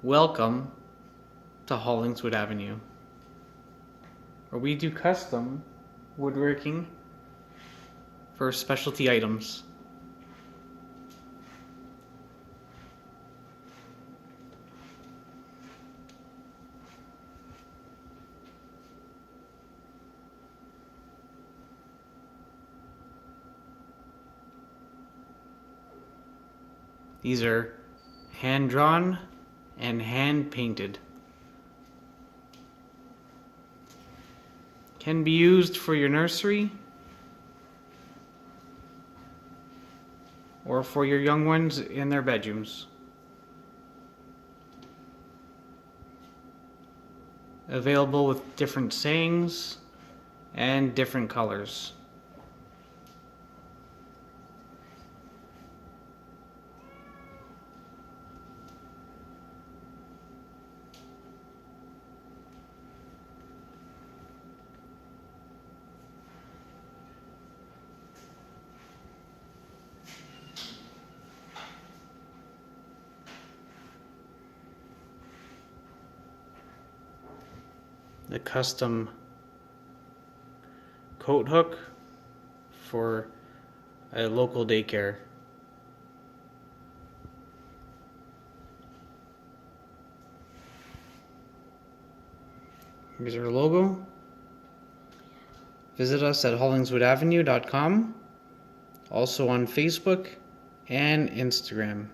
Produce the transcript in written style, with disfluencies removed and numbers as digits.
Welcome to Hollingswood Avenue, where we do custom woodworking for specialty items. These are hand-drawn and hand-painted. Can be used for your nursery or for your young ones in their bedrooms. Available with different sayings and different colors. The custom coat hook for a local daycare. Here's our logo. Visit us at hollingswoodavenue.com, also on Facebook and Instagram.